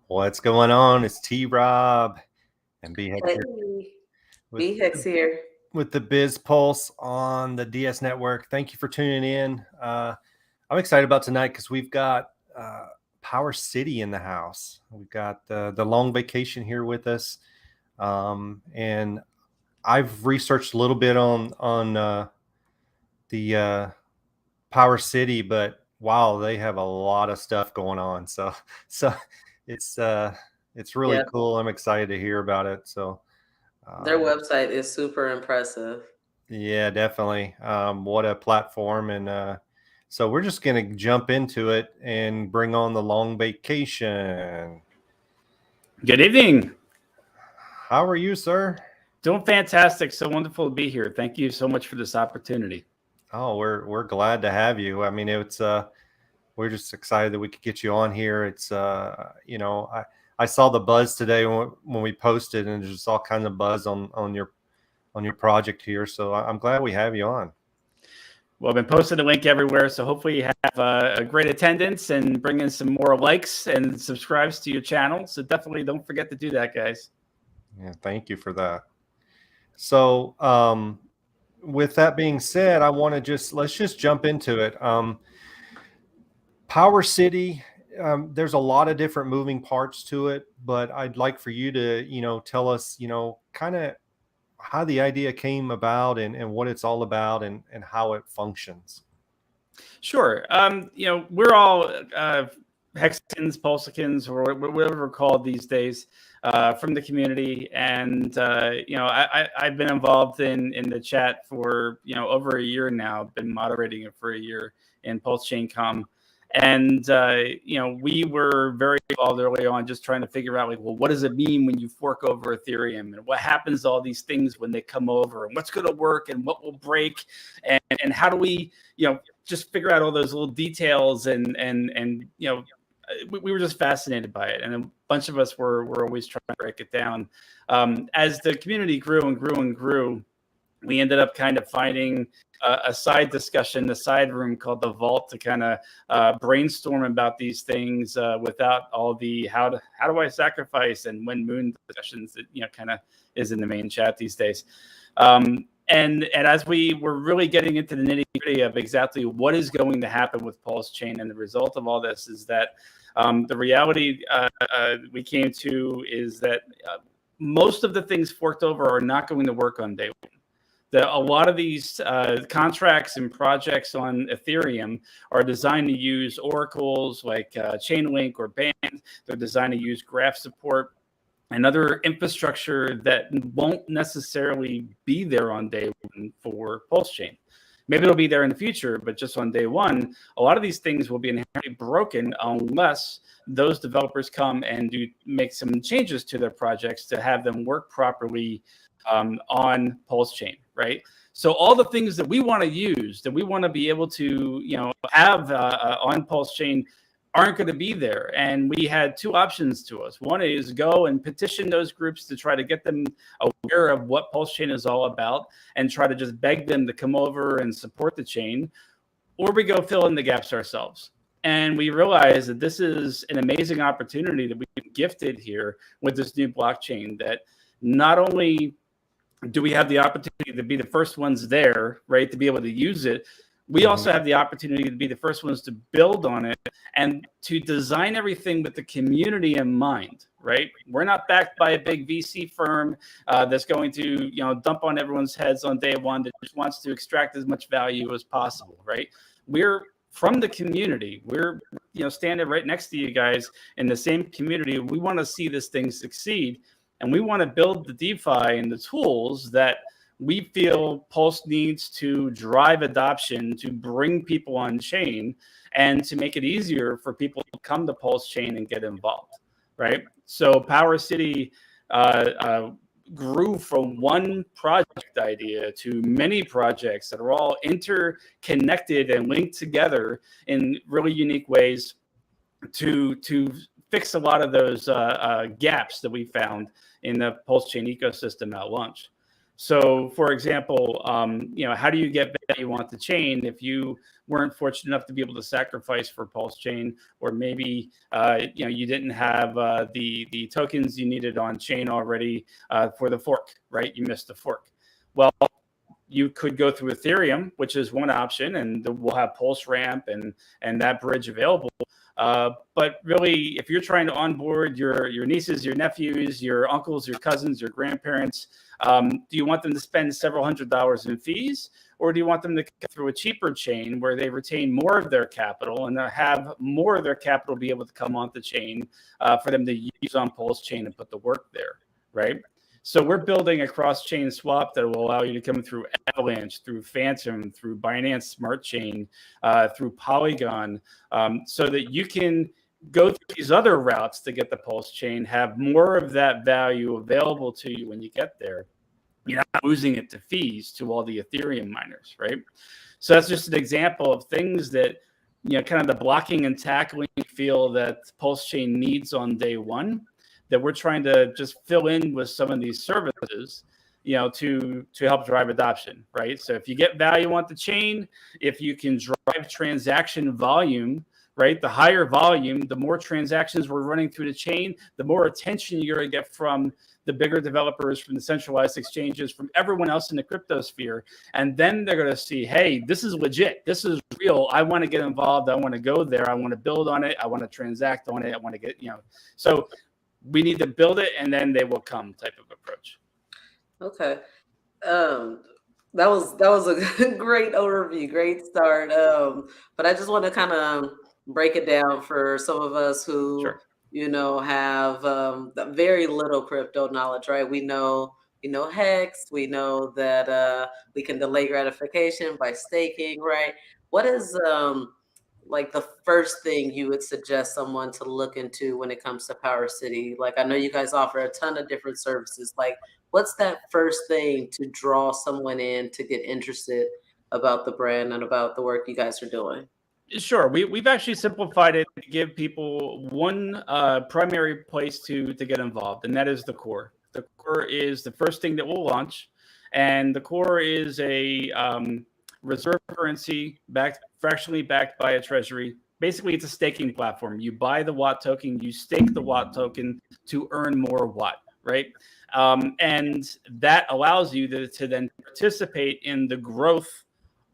What's going on? It's T-Rob and B-Hex Hey, B-Hex here. with the Biz Pulse on the DS Network. Thank you for tuning in. I'm excited about tonight because we've got Powercity in the house. We've got the long vacation here with us. And I've researched a little bit on the Powercity, but wow, they have a lot of stuff going on. So it's really cool. I'm excited to hear about it. So their website is super impressive. Yeah, definitely. What a platform. And so we're just going to jump into it and bring on the long vacation. Good evening. How are you, sir? Doing fantastic. So wonderful to be here. Thank you so much for this opportunity. Oh, we're glad to have you. I mean, it's we're just excited that we could get you on here. It's you know, I saw the buzz today when we posted, and there's just all kinds of buzz on your project here. So I'm glad we have you on. Well, I've been posting the link everywhere, so hopefully you have a great attendance and bring in some more likes and subscribes to your channel. So definitely don't forget to do that, guys. Yeah, thank you for that. So with that being said, I want to let's just jump into it. Powercity, there's a lot of different moving parts to it, but I'd like for you to, tell us, kind of how the idea came about and what it's all about and how it functions. Sure. We're all Hexicans, Pulsicans, or whatever we're called these days, from the community. And, I've been involved in the chat for, over a year now. I've been moderating it for a year in PulseChain.com. And, we were very involved early on just trying to figure out, what does it mean when you fork over Ethereum? And what happens to all these things when they come over? And what's going to work and what will break? And how do we, just figure out all those little details? And we were just fascinated by it. And a bunch of us were always trying to break it down. As the community grew and grew and grew, we ended up kind of finding a side discussion, a side room called the Vault to kind of brainstorm about these things without all the how do I sacrifice and when moon discussions that kind of is in the main chat these days. And as we were really getting into the nitty gritty of exactly what is going to happen with PulseChain, and the result of all this is that the reality we came to is that most of the things forked over are not going to work on day one. A lot of these contracts and projects on Ethereum are designed to use oracles like Chainlink or Band. They're designed to use graph support and other infrastructure that won't necessarily be there on day one for PulseChain. Maybe it'll be there in the future, but just on day one, a lot of these things will be inherently broken unless those developers come and make some changes to their projects to have them work properly on PulseChain, right? So all the things that we want to use, that we want to be able to, have on PulseChain aren't going to be there. And we had two options to us. One is go and petition those groups to try to get them aware of what PulseChain is all about and try to just beg them to come over and support the chain, or we go fill in the gaps ourselves. And we realized that this is an amazing opportunity that we've been gifted here with this new blockchain, that not only do we have the opportunity to be the first ones there, right, to be able to use it, We also have the opportunity to be the first ones to build on it and to design everything with the community in mind, right? We're not backed by a big VC firm that's going to, dump on everyone's heads on day one that just wants to extract as much value as possible, right? We're from the community. We're, standing right next to you guys in the same community. We want to see this thing succeed, and we want to build the DeFi and the tools that we feel Pulse needs to drive adoption, to bring people on chain, and to make it easier for people to come to Pulse chain and get involved, right? So Powercity grew from one project idea to many projects that are all interconnected and linked together in really unique ways to fix a lot of those gaps that we found in the Pulse chain ecosystem at launch. So, for example, how do you get value on the chain if you weren't fortunate enough to be able to sacrifice for Pulse chain, or maybe you didn't have the tokens you needed on chain already for the fork, right? You missed the fork. Well, you could go through Ethereum, which is one option, and we'll have Pulse Ramp and that bridge available. But really, if you're trying to onboard your nieces, your nephews, your uncles, your cousins, your grandparents, do you want them to spend several $100s in fees, or do you want them to go through a cheaper chain where they retain more of their capital and have more of their capital be able to come onto the chain for them to use on Pulse chain and put the work there, right? So we're building a cross-chain swap that will allow you to come through Avalanche, through Phantom, through Binance Smart Chain, through Polygon, so that you can go through these other routes to get the Pulse chain, have more of that value available to you when you get there. You're not losing it to fees to all the Ethereum miners, right? So that's just an example of things that, kind of the blocking and tackling feel that Pulse chain needs on day one, that we're trying to just fill in with some of these services, to help drive adoption, right? So if you get value on the chain, if you can drive transaction volume, right? The higher volume, the more transactions we're running through the chain, the more attention you're going to get from the bigger developers, from the centralized exchanges, from everyone else in the crypto sphere. And then they're going to see, hey, this is legit. This is real. I want to get involved. I want to go there. I want to build on it. I want to transact on it. I want to get, so we need to build it, and then they will come type of approach. Okay. That was a great overview, great start. But I just want to kind of break it down for some of us who, Sure. Have very little crypto knowledge, right? We know Hex, we know that we can delay gratification by staking, right? What is like the first thing you would suggest someone to look into when it comes to Powercity? Like, I know you guys offer a ton of different services. Like, what's that first thing to draw someone in to get interested about the brand and about the work you guys are doing? Sure. We've actually simplified it to give people one primary place to get involved, and that is the core. The core is the first thing that we'll launch, and the core is a reserve currency fractionally backed by a treasury. Basically, it's a staking platform. You buy the Watt token, you stake the Watt token to earn more Watt, right? And that allows you to then participate in the growth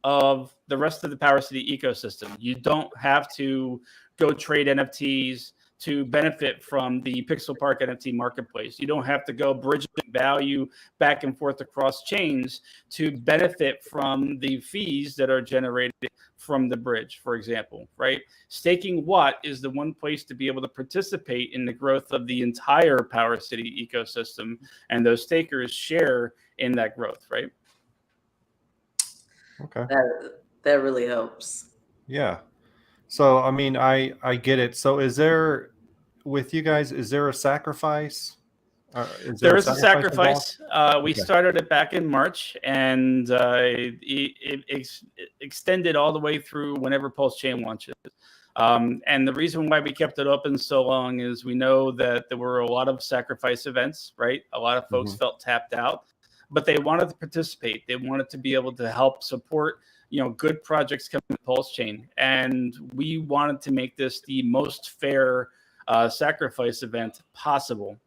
of the rest of the Powercity ecosystem. You don't have to go trade NFTs to benefit from the Pixel Park NFT marketplace. You don't have to go bridging value back and forth across chains to benefit from the fees that are generated from the bridge, for example, right? Staking Watt is the one place to be able to participate in the growth of the entire Powercity ecosystem, and those stakers share in that growth, right? Okay. That really helps. Yeah. So, I mean, I get it. So is there, with you guys, is there a sacrifice? There is a sacrifice. We started it back in March, and it extended all the way through whenever Pulse Chain launches. And the reason why we kept it open so long is we know that there were a lot of sacrifice events, right? A lot of folks felt tapped out, but they wanted to participate. They wanted to be able to help support, good projects coming to Pulse Chain. And we wanted to make this the most fair sacrifice event possible.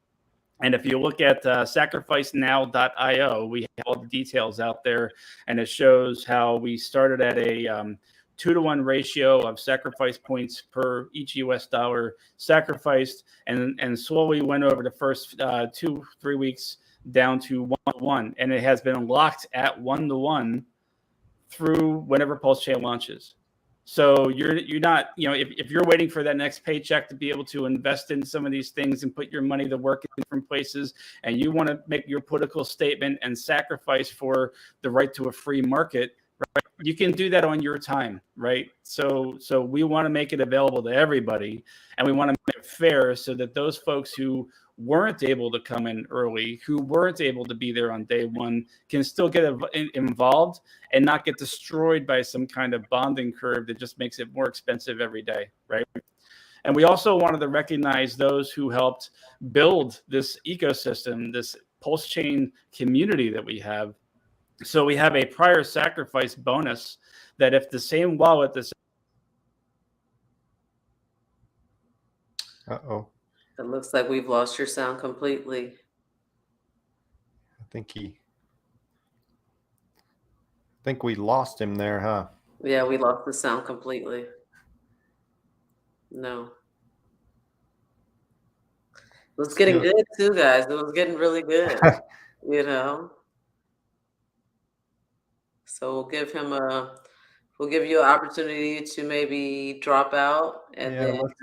And if you look at sacrificenow.io, we have all the details out there, and it shows how we started at a 2-to-1 ratio of sacrifice points per each US dollar sacrificed, and slowly went over the first 2-3 weeks down to 1-to-1, and it has been locked at 1-to-1 through whenever Pulse Chain launches. So you're not, if you're waiting for that next paycheck to be able to invest in some of these things and put your money to work in different places, and you want to make your political statement and sacrifice for the right to a free market, right? You can do that on your time, right? So we want to make it available to everybody, and we want to make it fair so that those folks who weren't able to come in early, who weren't able to be there on day one, can still get involved and not get destroyed by some kind of bonding curve that just makes it more expensive every day, right? And we also wanted to recognize those who helped build this ecosystem, this Pulse Chain community that we have. So we have a prior sacrifice bonus that if the same wallet, Uh-oh. It looks like we've lost your sound completely. I think we lost him there, huh? Yeah, we lost the sound completely. No. It was getting good too, guys. It was getting really good, So we'll give you an opportunity to maybe drop out, and then let's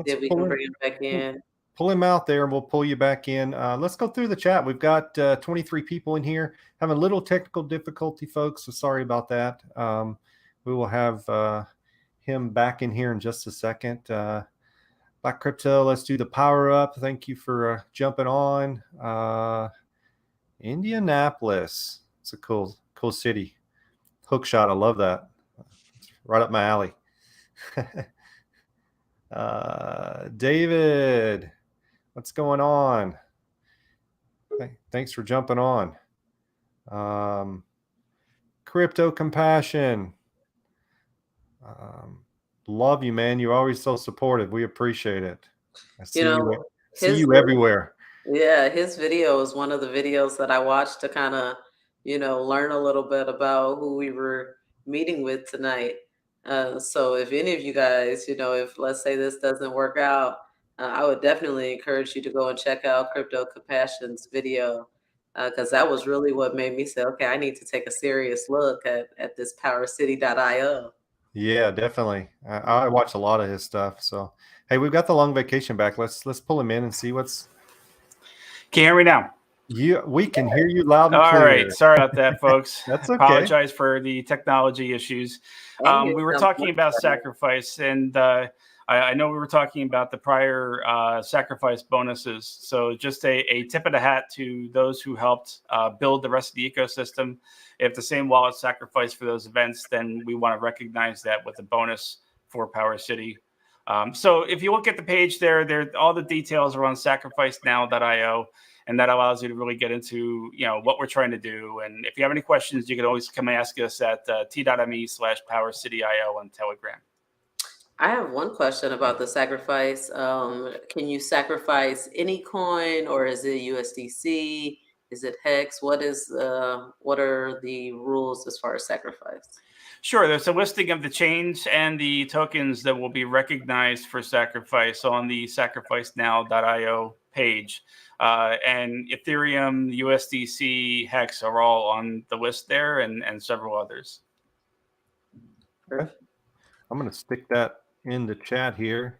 see if we can bring him back in. Pull him out there and we'll pull you back in. Let's go through the chat. We've got 23 people in here. Having a little technical difficulty, folks, so sorry about that. We will have him back in here in just a second. Black Crypto, let's do the power up. Thank you for jumping on. Indianapolis, it's a cool city. Hookshot, I love that. Right up my alley. David, what's going on? Thanks for jumping on. Crypto Compassion. Love you, man. You're always so supportive. We appreciate it. I see you everywhere. Yeah, his video is one of the videos that I watched to kind of, learn a little bit about who we were meeting with tonight. So if any of you guys, if let's say this doesn't work out, I would definitely encourage you to go and check out Crypto Compassion's video, because that was really what made me say, okay, I need to take a serious look at this Powercity.io. Yeah, definitely. I watch a lot of his stuff. So, hey, we've got the long vacation back. Let's pull him in and see what's. Can you hear me now? We can hear you loud and clear. All right. Sorry about that, folks. That's okay. Apologize for the technology issues. We were talking about sacrifice, and I know we were talking about the prior sacrifice bonuses. So just a tip of the hat to those who helped build the rest of the ecosystem. If the same wallet sacrificed for those events, then we want to recognize that with a bonus for Powercity. So if you look at the page there, all the details are on sacrificenow.io. And that allows you to really get into, what we're trying to do. And if you have any questions, you can always come ask us at t.me/PowerCityIO on Telegram. I have one question about the sacrifice. Can you sacrifice any coin, or is it USDC? Is it Hex? What are the rules as far as sacrifice? Sure. There's a listing of the chains and the tokens that will be recognized for sacrifice on the sacrificenow.io page. And Ethereum, USDC, Hex are all on the list there, and several others. Okay. I'm going to stick that in the chat here.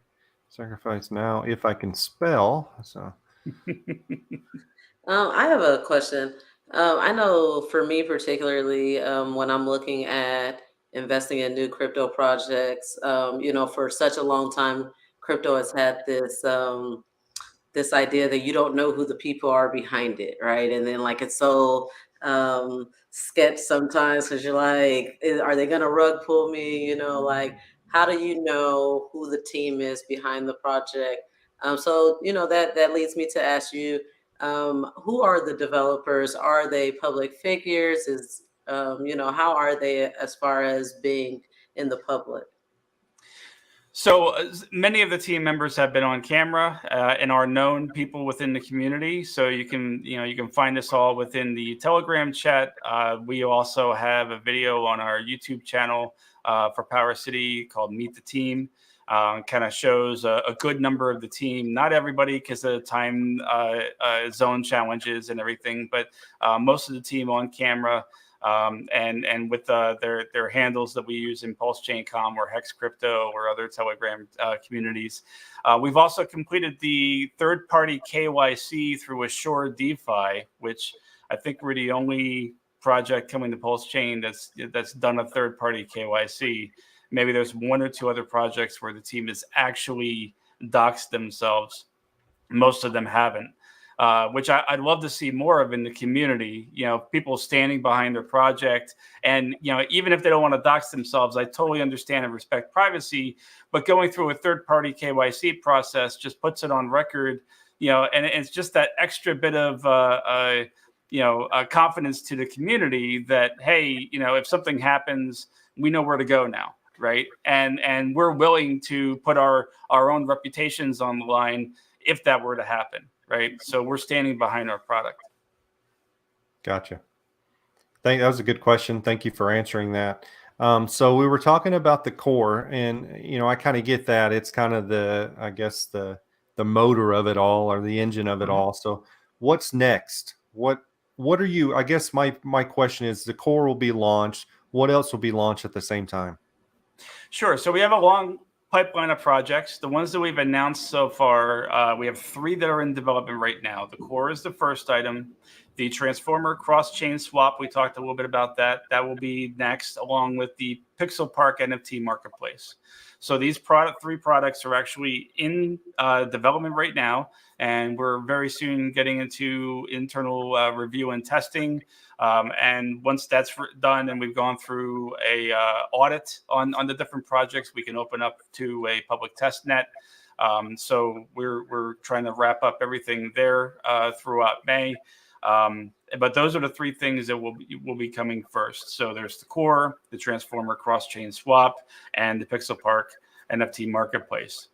Sacrifice now, if I can spell. So. I have a question. I know for me particularly, when I'm looking at investing in new crypto projects, for such a long time, crypto has had this idea that you don't know who the people are behind it, right? And then it's so sketch sometimes, because you're like, are they gonna rug pull me? How do you know who the team is behind the project? So that leads me to ask you, who are the developers? Are they public figures? How are they as far as being in the public? So many of the team members have been on camera and are known people within the community. So you can find us all within the Telegram chat. We also have a video on our YouTube channel for Powercity called Meet the Team. Kind of shows a good number of the team. Not everybody because of the time zone challenges and everything, but most of the team on camera. And with their handles that we use in PulseChain.com or Hex Crypto or other Telegram communities. We've also completed the third-party KYC through Assure DeFi, which I think we're the only project coming to PulseChain that's done a third-party KYC. Maybe there's one or two other projects where the team has actually doxed themselves. Most of them haven't. Which I'd love to see more of in the community, people standing behind their project. And, even if they don't want to dox themselves, I totally understand and respect privacy, but going through a third-party KYC process just puts it on record, and it's just that extra bit of, confidence to the community that, hey, if something happens, we know where to go now. Right. And we're willing to put our own reputations on the line if that were to happen. Right. So we're standing behind our product. Gotcha. That was a good question. Thank you for answering that. So we were talking about the core, and I kind of get that. It's kind of the motor of it all, or the engine of it all. So what's next? What are you? I guess my question is, the core will be launched. What else will be launched at the same time? Sure. So we have a long pipeline of projects. The ones that we've announced so far, we have 3 that are in development right now. The core is the first item. The Transformer Crosschain Swap, we talked a little bit about that. That will be next, along with the Park NFT marketplace. So these 3 products are actually in development right now, and we're very soon getting into internal review and testing. And once that's done and we've gone through a audit on the different projects, we can open up to a public test net. So we're trying to wrap up everything there throughout May. But those are the 3 things that will be coming first. So there's the core, the Transformer Cross-Chain Swap, and the Park NFT marketplace.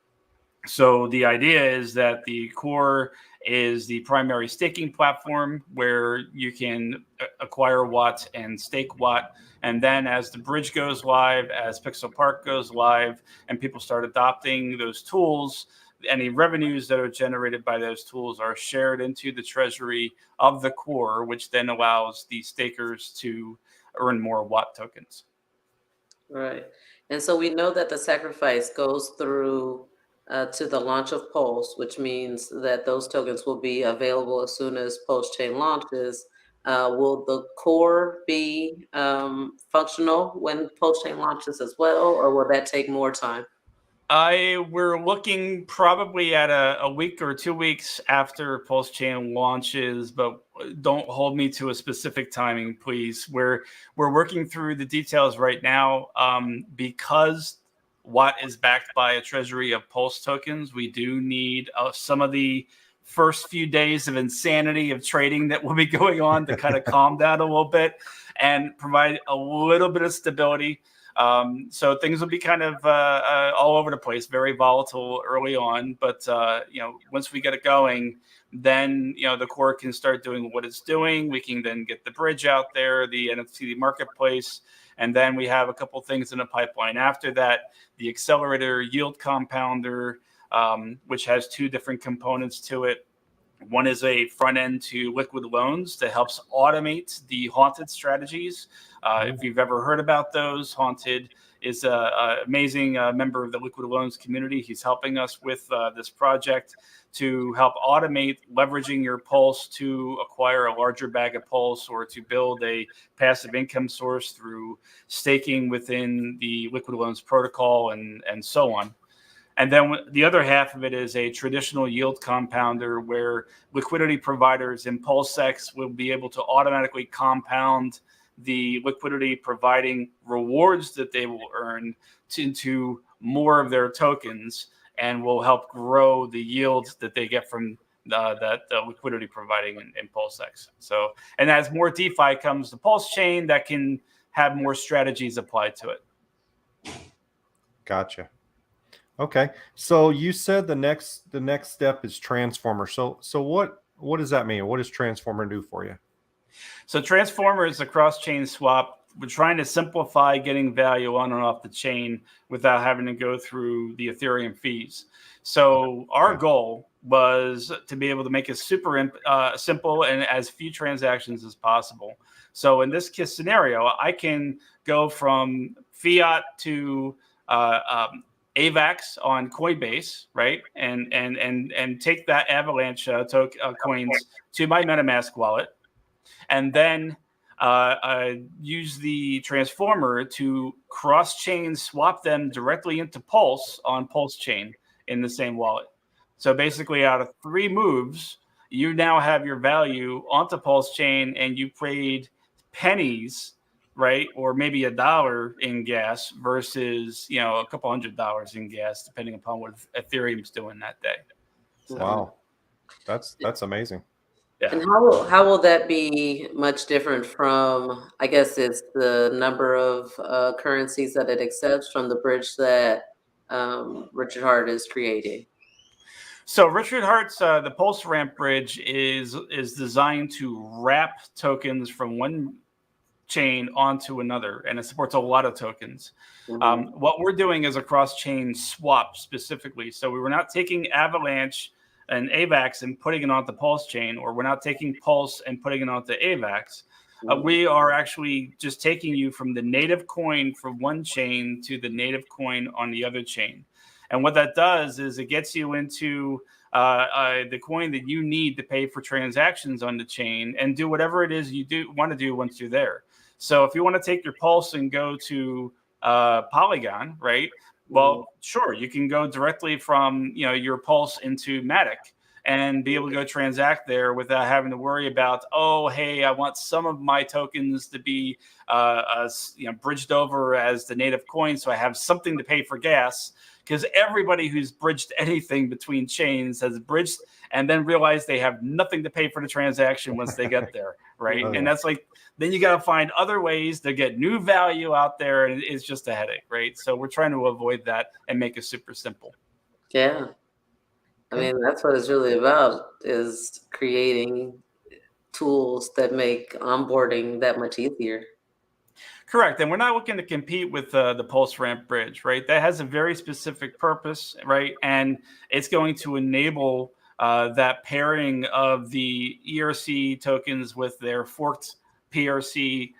So the idea is that the core is the primary staking platform where you can acquire Watt and stake Watt. And then as the bridge goes live, as Park goes live, and people start adopting those tools, any revenues that are generated by those tools are shared into the treasury of the core, which then allows the stakers to earn more Watt tokens. Right. And so we know that the sacrifice goes through to the launch of Pulse, which means that those tokens will be available as soon as Pulse Chain launches. Will the core be functional when Pulse Chain launches as well, or will that take more time? We're looking probably at a week or 2 weeks after Pulse Chain launches, but don't hold me to a specific timing, please. We're working through the details right now. Because Watt is backed by a treasury of Pulse tokens, we do need some of the first few days of insanity of trading that will be going on to kind of calm down a little bit and provide a little bit of stability. So things will be kind of all over the place, very volatile early on. But, once we get it going, then, the core can start doing what it's doing. We can then get the bridge out there, the NFT marketplace. And then we have a couple things in the pipeline after that, the accelerator yield compounder, which has 2 different components to it. One is a front end to liquid loans that helps automate the Haunted strategies. If you've ever heard about those, Haunted is an amazing member of the liquid loans community. He's helping us with this project to help automate leveraging your Pulse to acquire a larger bag of Pulse or to build a passive income source through staking within the liquid loans protocol and so on. And then the other half of it is a traditional yield compounder where liquidity providers in PulseX will be able to automatically compound the liquidity providing rewards that they will earn into more of their tokens and will help grow the yield that they get from that liquidity providing in PulseX. So, and as more DeFi comes to Pulse Chain, that can have more strategies applied to it. Gotcha. Okay. So you said the next step is transformer. So what does that mean? What does transformer do for you? So Transformer is a cross-chain swap. We're trying to simplify getting value on and off the chain without having to go through the Ethereum fees. So our goal was to be able to make it super simple and as few transactions as possible. So in this case scenario, I can go from fiat to AVAX on Coinbase, right, and take that Avalanche coins to my MetaMask wallet, and then use the transformer to cross-chain swap them directly into Pulse on Pulse Chain in the same wallet. So basically, out of 3 moves, you now have your value onto Pulse Chain, and you paid pennies, right, or maybe $1 in gas versus a couple $100 in gas, depending upon what Ethereum's doing that day. So, wow, that's amazing. Yeah. And how will that be much different from, I guess it's the number of currencies that it accepts from the bridge that Richard Hart is creating? So Richard Hart's the Pulse Ramp bridge is designed to wrap tokens from one chain onto another, and it supports a lot of tokens. What we're doing is a cross-chain swap specifically. So we were not taking Avalanche and AVAX and putting it onto Pulse chain, or we're not taking Pulse and putting it onto AVAX. We are actually just taking you from the native coin from one chain to the native coin on the other chain. And what that does is it gets you into the coin that you need to pay for transactions on the chain and do whatever it is you want to do once you're there. So if you want to take your Pulse and go to Polygon, right? Well, sure, you can go directly from your Pulse into Matic and be able to go transact there without having to worry about, oh, hey, I want some of my tokens to be bridged over as the native coin, so I have something to pay for gas. Because everybody who's bridged anything between chains has bridged and then realized they have nothing to pay for the transaction once they get there, right? And that's then you got to find other ways to get new value out there, and it's just a headache, right? So we're trying to avoid that and make it super simple. Yeah. I mean, that's what it's really about, is creating tools that make onboarding that much easier. Correct. And we're not looking to compete with the Pulse Ramp bridge, right? That has a very specific purpose, right? And it's going to enable that pairing of the ERC tokens with their forked PRC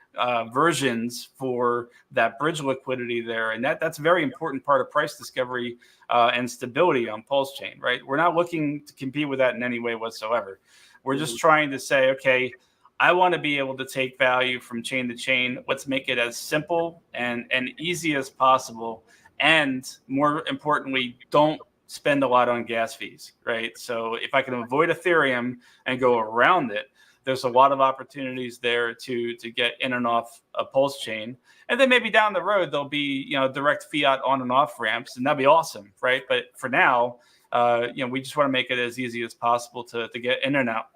versions for that bridge liquidity there. And that's a very important part of price discovery and stability on Pulse Chain, right? We're not looking to compete with that in any way whatsoever. We're just trying to say, okay, I want to be able to take value from chain to chain. Let's make it as simple and easy as possible. And more importantly, don't spend a lot on gas fees, right? So if I can avoid Ethereum and go around it, there's a lot of opportunities there to get in and off a Pulse chain. And then maybe down the road, there'll be, direct fiat on and off ramps, and that'd be awesome, right? But for now, we just want to make it as easy as possible to get in and out.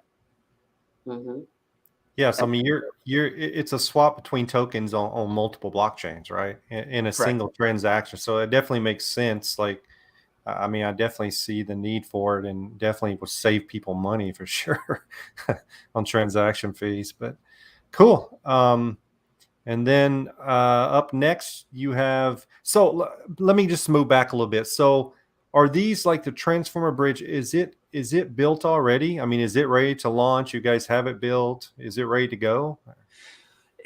Yes, I mean it's a swap between tokens on multiple blockchains, right? In a single transaction. So it definitely makes sense. Like, I mean, I definitely see the need for it, and definitely will save people money for sure on transaction fees. But cool. And then up next you have. So let me just move back a little bit. So are these like the Transformer Bridge? Is it built already? I mean, is it ready to launch? You guys have it built? Is it ready to go?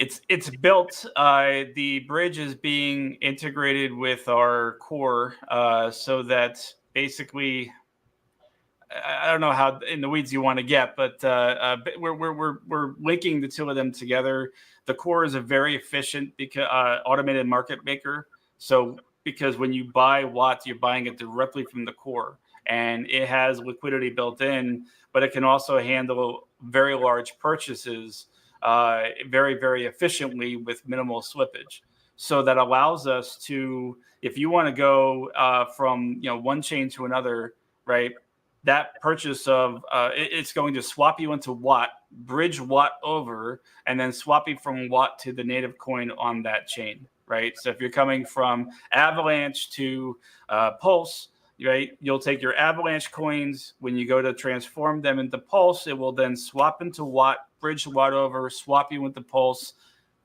It's built. The bridge is being integrated with our core, so that basically, I don't know how in the weeds you want to get, but we're linking the two of them together. The core is a very efficient automated market maker. So because when you buy watts, you're buying it directly from the core, and it has liquidity built in, but it can also handle very large purchases very, very efficiently with minimal slippage. So that allows us to, if you want to go from one chain to another, right? That purchase of it's going to swap you into Watt, bridge Watt over, and then swap you from Watt to the native coin on that chain. right? So if you're coming from Avalanche to Pulse, right, you'll take your Avalanche coins. When you go to transform them into Pulse, it will then swap into Watt, bridge Watt over, swap you into Pulse.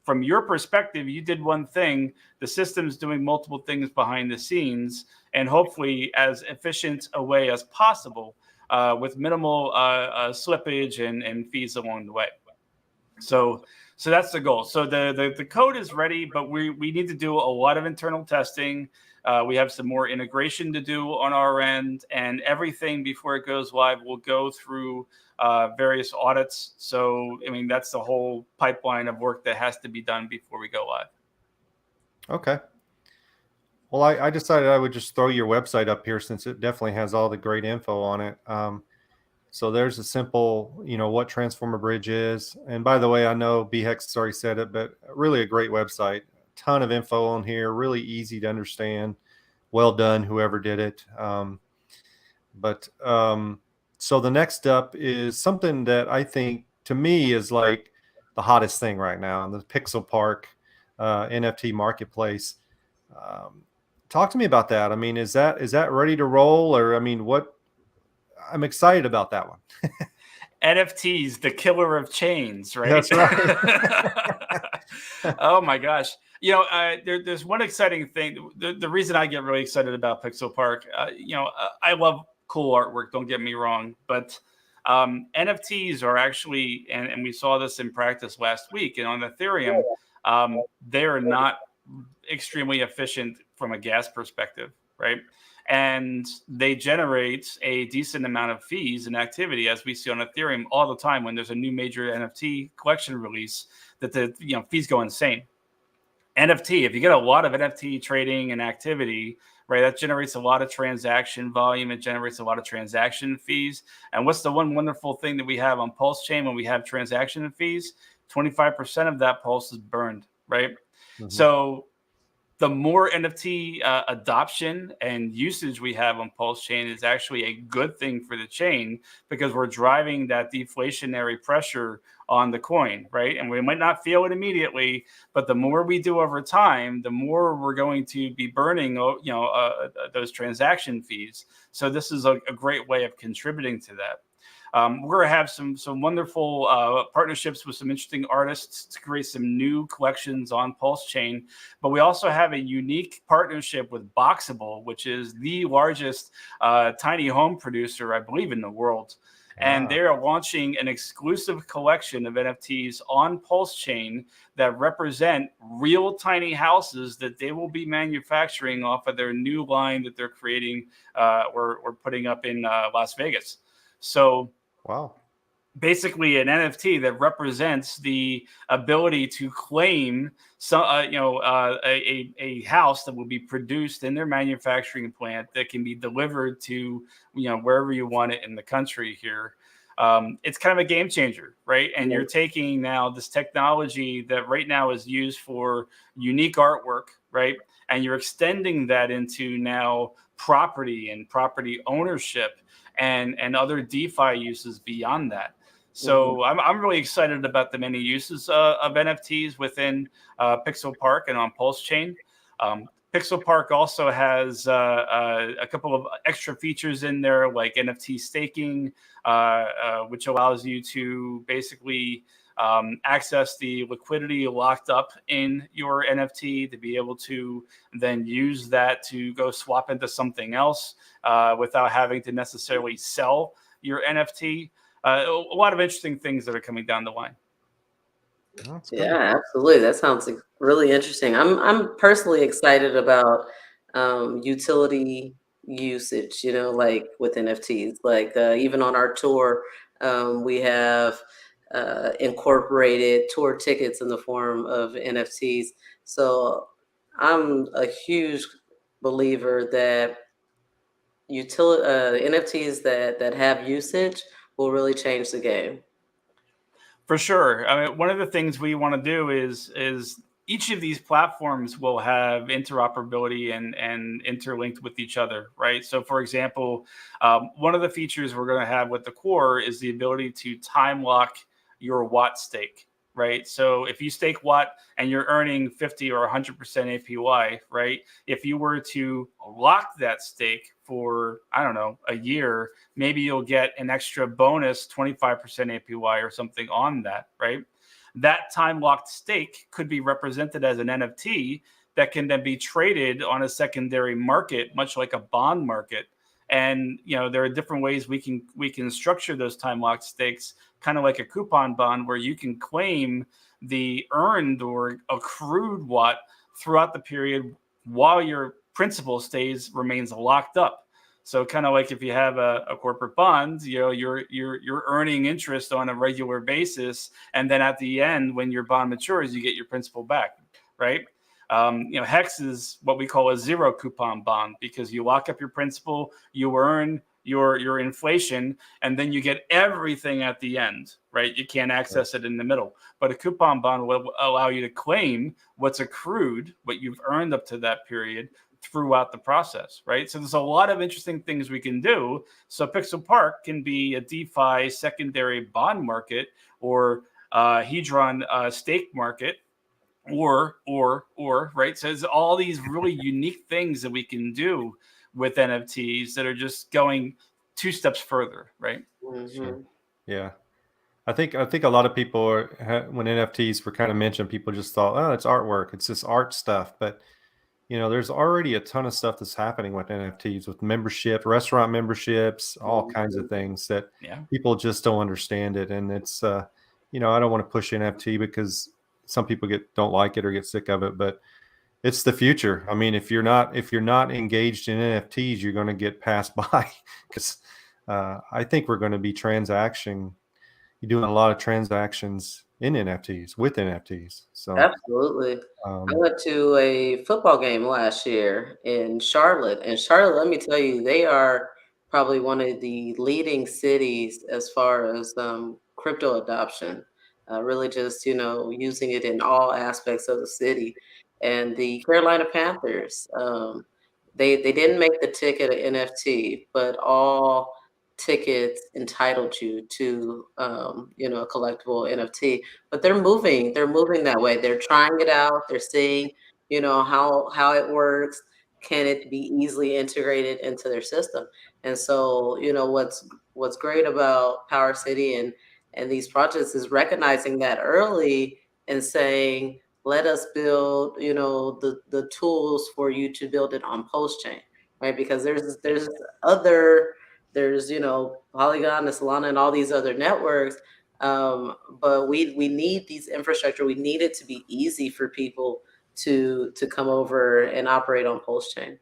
From your perspective, you did one thing. The system's doing multiple things behind the scenes, and hopefully as efficient a way as possible, with minimal slippage and fees along the way. So that's the goal. So the code is ready, but we need to do a lot of internal testing. We have some more integration to do on our end, and everything before it goes live will go through various audits. So, I mean, that's the whole pipeline of work that has to be done before we go live. Okay. Well, I decided I would just throw your website up here since it definitely has all the great info on it. So there's a simple, what Transformer Bridge is. And by the way, I know BHEX has already said it, but really a great website. Ton of info on here, really easy to understand. Well done, whoever did it. So the next up is something that I think to me is like the hottest thing right now in the Pixel Park NFT marketplace. Talk to me about that. I mean, is that ready to roll? Or, I mean, I'm excited about that one. NFTs, the killer of chains, right? That's right. Oh my gosh. There's one exciting thing. The reason I get really excited about Pixel Park, I love cool artwork, don't get me wrong, but NFTs are actually, and we saw this in practice last week, and on Ethereum, they are not extremely efficient from a gas perspective, right? And they generate a decent amount of fees and activity, as we see on Ethereum all the time when there's a new major NFT collection release, that the fees go insane. NFT, if you get a lot of NFT trading and activity, right, that generates a lot of transaction volume. It generates a lot of transaction fees. And what's the one wonderful thing that we have on Pulse Chain when we have transaction fees? 25% of that Pulse is burned, right? Mm-hmm. So the more NFT adoption and usage we have on Pulse Chain is actually a good thing for the chain, because we're driving that deflationary pressure on the coin, right? And we might not feel it immediately, but the more we do over time, the more we're going to be burning, those transaction fees. So this is a great way of contributing to that. We're going to have some wonderful partnerships with some interesting artists to create some new collections on Pulse Chain. But we also have a unique partnership with Boxable, which is the largest tiny home producer, I believe, in the world. And they are launching an exclusive collection of NFTs on Pulse Chain that represent real tiny houses that they will be manufacturing off of their new line that they're creating, we're putting up in Las Vegas. So, wow. Basically an NFT that represents the ability to claim a house that will be produced in their manufacturing plant that can be delivered to wherever you want it in the country here. It's kind of a game changer, right? And you're taking now this technology that right now is used for unique artwork, right? And you're extending that into now property and property ownership and other DeFi uses beyond that. So I'm really excited about the many uses of NFTs within Pixel Park and on Pulse Chain. Pixel Park also has a couple of extra features in there, like NFT staking, which allows you to basically access the liquidity locked up in your NFT to be able to then use that to go swap into something else without having to necessarily sell your NFT. A lot of interesting things that are coming down the line. Yeah, absolutely. That sounds really interesting. I'm personally excited about utility usage, like with NFTs. Like even on our tour, we have incorporated tour tickets in the form of NFTs. So I'm a huge believer that NFTs that have usage will really change the game. For sure. I mean, one of the things we want to do is each of these platforms will have interoperability and interlinked with each other, right? So, for example, one of the features we're going to have with the core is the ability to time lock your Watt stake, right? So if you stake Watt and you're earning 50 or 100% APY, right? If you were to lock that stake for, I don't know, a year, maybe you'll get an extra bonus 25% APY or something on that, right? That time locked stake could be represented as an NFT that can then be traded on a secondary market, much like a bond market. And there are different ways we can structure those time locked stakes, kind of like a coupon bond, where you can claim the earned or accrued Watt throughout the period while your principal remains locked up. So kind of like if you have a corporate bond, you're earning interest on a regular basis, and then at the end, when your bond matures, you get your principal back, right? Hex is what we call a zero coupon bond, because you lock up your principal, you earn your inflation, and then you get everything at the end, right? You can't access it in the middle. But a coupon bond will allow you to claim what's accrued, what you've earned up to that period, throughout the process, right? So there's a lot of interesting things we can do. So Pixel Park can be a DeFi secondary bond market, or Hedron stake market, or right. So there's all these really unique things that we can do with NFTs that are just going 2 steps further, right? Sure. Yeah. I think a lot of people when NFTs were kind of mentioned, people just thought, oh, it's artwork, it's this art stuff. But there's already a ton of stuff that's happening with NFTs, with restaurant memberships, all kinds of things that people just don't understand it. And it's, I don't want to push NFT because some people don't like it or get sick of it, but it's the future. I mean, if you're not engaged in NFTs, you're going to get passed by, because I think we're going to be you're doing a lot of transactions in NFTs with NFTs. So absolutely. I went to a football game last year in Charlotte, and Charlotte, let me tell you, they are probably one of the leading cities as far as crypto adoption. Really, just using it in all aspects of the city. And the Carolina Panthers, they didn't make the ticket an NFT, but all tickets entitled you to a collectible NFT. But they're moving that way. They're trying it out. They're seeing how it works. Can it be easily integrated into their system? And so what's great about Powercity and these projects is recognizing that early and saying, let us build the tools for you to build it on post chain, right? Because there's Polygon and Solana and all these other networks. But we need these infrastructure. We need it to be easy for people to come over and operate on post chain.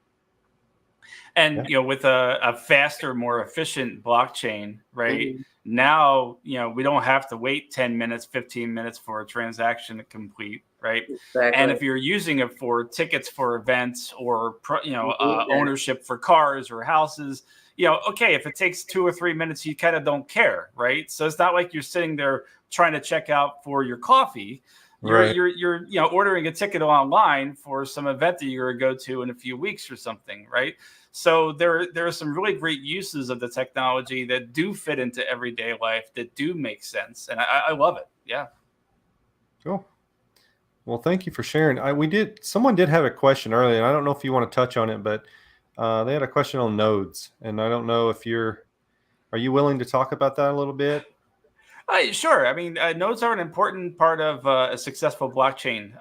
And with a faster, more efficient blockchain, right? Now, we don't have to wait 10 minutes, 15 minutes for a transaction to complete, right? Exactly. And if you're using it for tickets for events, or ownership for cars or houses, okay, if it takes 2 or 3 minutes, you kind of don't care, right? So it's not like you're sitting there trying to check out for your coffee. You're ordering a ticket online for some event that you're going to go to in a few weeks or something, right? So there are some really great uses of the technology that do fit into everyday life, that do make sense, and I love it. Yeah. Cool. Well, thank you for sharing. Someone did have a question earlier, and I don't know if you want to touch on it, but they had a question on nodes, and I don't know if are you willing to talk about that a little bit? Sure. I mean, nodes are an important part of a successful blockchain.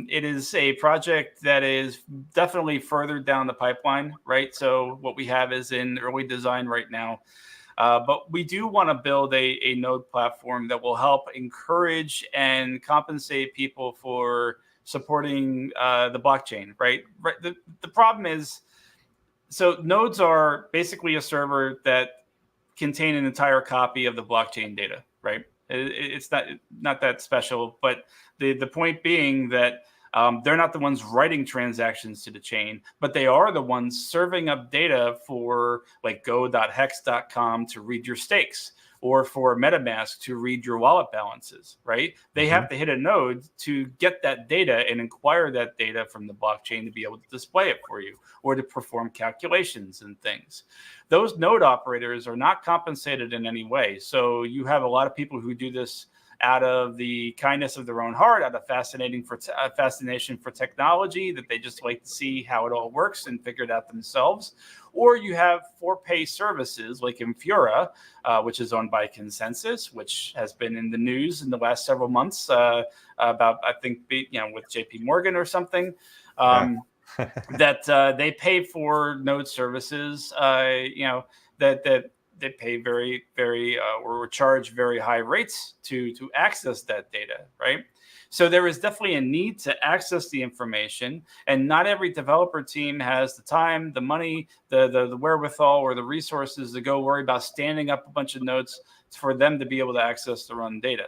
It is a project that is definitely further down the pipeline, right? So what we have is in early design right now. But we do want to build a node platform that will help encourage and compensate people for supporting the blockchain, right? The problem is, so nodes are basically a server that contain an entire copy of the blockchain data, right? It's not that special, but the point being that they're not the ones writing transactions to the chain, but they are the ones serving up data for like go.hex.com to read your stakes, or for MetaMask to read your wallet balances, right? They have to hit a node to get that data and acquire that data from the blockchain to be able to display it for you, or to perform calculations and things. Those node operators are not compensated in any way. So you have a lot of people who do this out of the kindness of their own heart, out of fascination for technology, that they just like to see how it all works and figure it out themselves. Or you have for-pay services like Infura, which is owned by Consensus, which has been in the news in the last several months about, I think, with JP Morgan or something. That they pay for node services, that they pay very, very, or charge very high rates to access that data, right? So there is definitely a need to access the information, and not every developer team has the time, the money, the wherewithal, or the resources to go worry about standing up a bunch of nodes for them to be able to access their own data.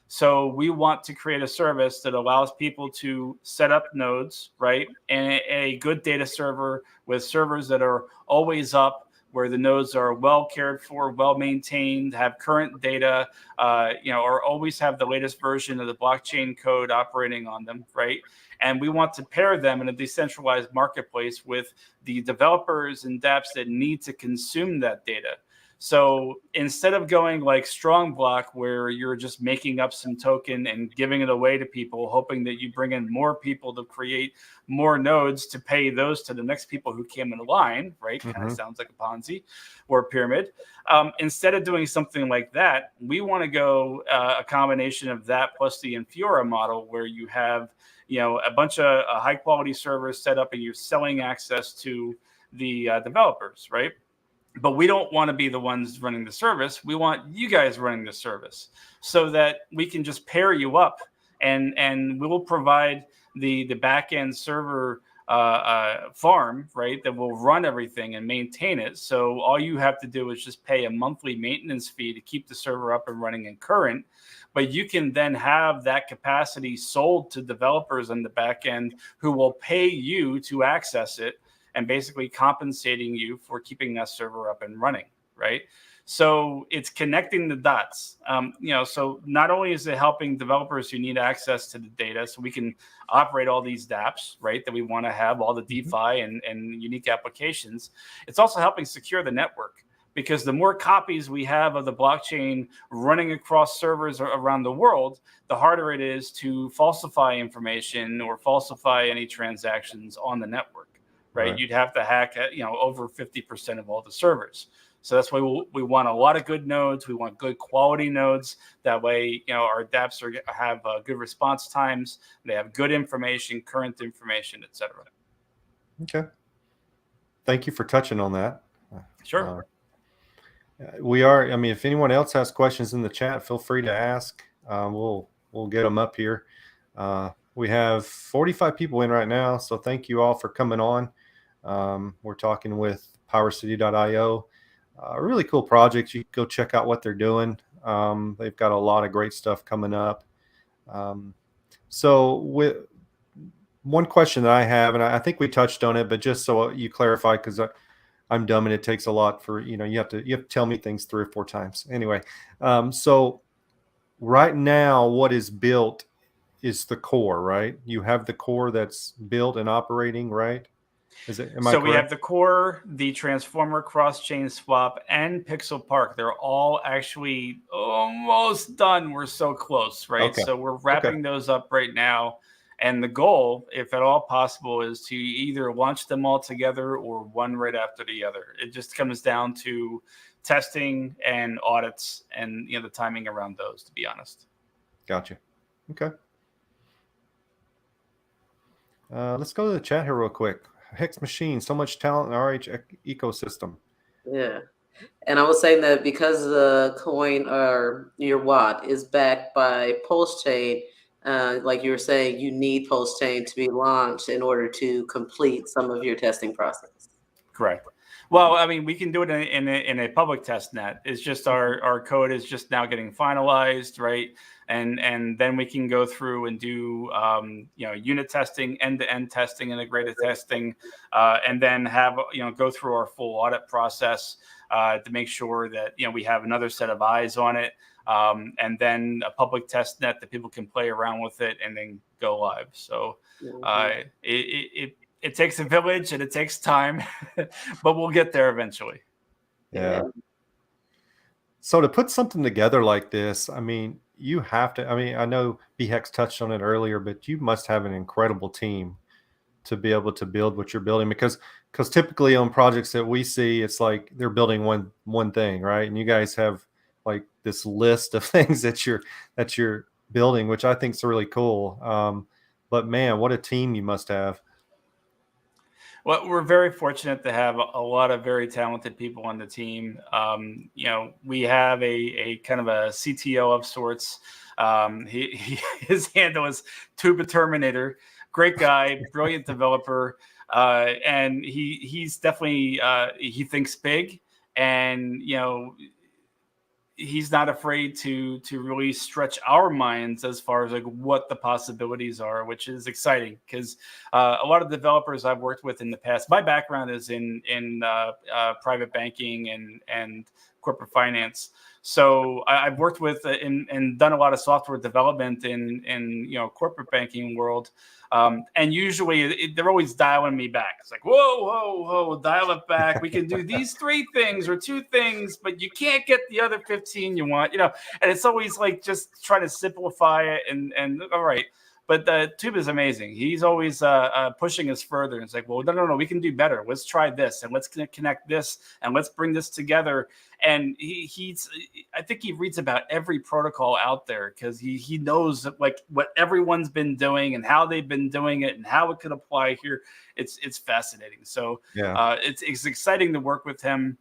So we want to create a service that allows people to set up nodes, right? And a good data server with servers that are always up, where the nodes are well cared for, well maintained, have current data, or always have the latest version of the blockchain code operating on them, right? And we want to pair them in a decentralized marketplace with the developers and dApps that need to consume that data. So instead of going like Strong Block, where you're just making up some token and giving it away to people, hoping that you bring in more people to create more nodes to pay those to the next people who came in line, right? Kind of sounds like a Ponzi or a pyramid. Instead of doing something like that, we want to go a combination of that plus the Infura model, where you have, a bunch of high quality servers set up and you're selling access to the developers, right? But we don't want to be the ones running the service. We want you guys running the service, so that we can just pair you up, and we will provide the back-end server farm, right, that will run everything and maintain it. So all you have to do is just pay a monthly maintenance fee to keep the server up and running and current. But you can then have that capacity sold to developers on the back end who will pay you to access it, and basically compensating you for keeping that server up and running, right? So it's connecting the dots. So not only is it helping developers who need access to the data so we can operate all these dApps, right, that we want to have, all the DeFi and unique applications, it's also helping secure the network. Because the more copies we have of the blockchain running across servers around the world, the harder it is to falsify information or falsify any transactions on the network. Right? You'd have to hack, over 50% of all the servers. So that's why we want a lot of good nodes. We want good quality nodes. That way, our dApps have good response times. They have good information, current information, etc. Okay. Thank you for touching on that. Sure. If anyone else has questions in the chat, feel free to ask. We'll get them up here. We have 45 people in right now, so thank you all for coming on. We're talking with Powercity.io, a really cool project. You can go check out what they're doing. They've got a lot of great stuff coming up. So with one question that I have, and I think we touched on it, but just so you clarify, because I'm dumb and it takes a lot for, you have to tell me things 3 or 4 times. Anyway, so right now what is built is the core, right? You have the core that's built and operating, right? So we have the core, the Transformer, Crosschain Swap, and Pixel Park. They're all actually almost done. We're so close, right? Okay. So we're wrapping those up right now. And the goal, if at all possible, is to either launch them all together or one right after the other. It just comes down to testing and audits and the timing around those, to be honest. Gotcha. Okay. Let's go to the chat here real quick. Hex Machine, so much talent in the RH ecosystem. Yeah. And I was saying that because the coin or your watt is backed by Pulse Chain, like you were saying, you need Pulse Chain to be launched in order to complete some of your testing process. Correct. Well, we can do it in a public test net. It's just our code is just now getting finalized, right? And then we can go through and do unit testing, end-to-end testing, integrated testing, and then have go through our full audit process to make sure that we have another set of eyes on it, and then a public test net that people can play around with it and then go live. So it takes a village and it takes time, but we'll get there eventually. Yeah. So to put something together like this, you have to. I mean, I know BHEX touched on it earlier, but you must have an incredible team to be able to build what you're building, because typically on projects that we see, it's like they're building one thing, right? And you guys have like this list of things that you're building, which I think is really cool. But man, what a team you must have. Well, we're very fortunate to have a lot of very talented people on the team. We have a kind of a CTO of sorts. His handle is Tuba Terminator. Great guy, brilliant developer, and he's definitely he thinks big, and he's not afraid to really stretch our minds as far as like what the possibilities are, which is exciting because a lot of developers I've worked with in the past, my background is in private banking and corporate finance. So I've worked with and done a lot of software development in corporate banking world. And usually they're always dialing me back. It's like, whoa, dial it back. We can do these 3 things or 2 things, but you can't get the other 15 you want, and it's always like just trying to simplify it and all right. But Tube is amazing. He's always pushing us further. It's like, well, no, we can do better. Let's try this and let's connect this and let's bring this together. And I think he reads about every protocol out there because he knows like what everyone's been doing and how they've been doing it and how it could apply here. It's fascinating. So Yeah. It's exciting to work with him.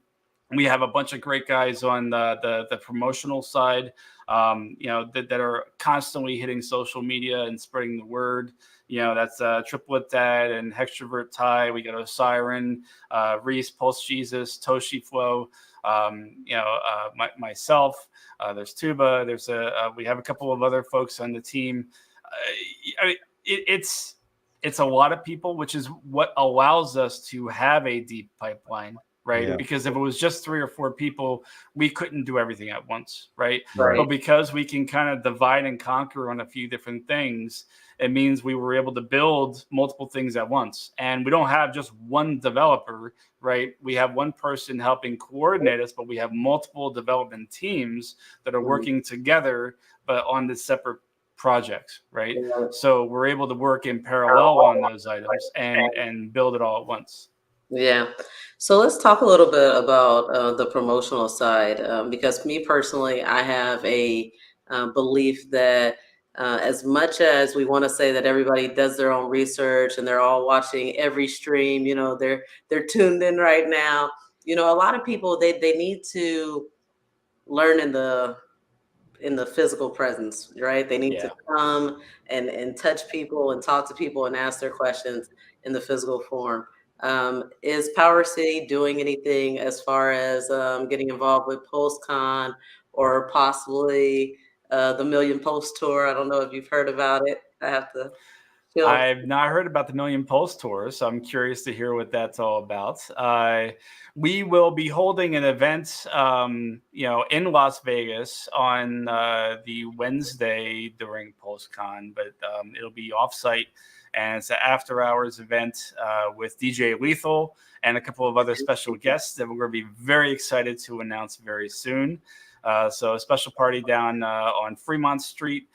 We have a bunch of great guys on the promotional side, that are constantly hitting social media and spreading the word. That's Triplet Dad and Hextrovert Ty. We got Osiren, Reese, Pulse Jesus, Toshi Flow. Myself. There's Tuba. We have a couple of other folks on the team. It's a lot of people, which is what allows us to have a deep pipeline. Right. Yeah. Because if it was just 3 or 4 people, we couldn't do everything at once. Right. Right. But because we can kind of divide and conquer on a few different things, it means we were able to build multiple things at once. And we don't have just one developer, right? We have one person helping coordinate us, but we have multiple development teams that are working together, but on the separate projects, right? Yeah. So we're able to work in parallel on those items and build it all at once. Yeah. So let's talk a little bit about the promotional side, because me personally, I have a belief that as much as we want to say that everybody does their own research and they're all watching every stream, they're tuned in right now. A lot of people they need to learn in the physical presence, right? They need to come and touch people and talk to people and ask their questions in the physical form. Is Powercity doing anything as far as getting involved with PulseCon or possibly the Million Post Tour? I don't know if you've heard about it. I have to. I've not heard about the Million Post Tour, so I'm curious to hear what that's all about. We will be holding an event, in Las Vegas on the Wednesday during PulseCon, but it'll be offsite, and it's an after-hours event with DJ Lethal and a couple of other special guests that we're going to be very excited to announce very soon. So a special party down on Fremont Street.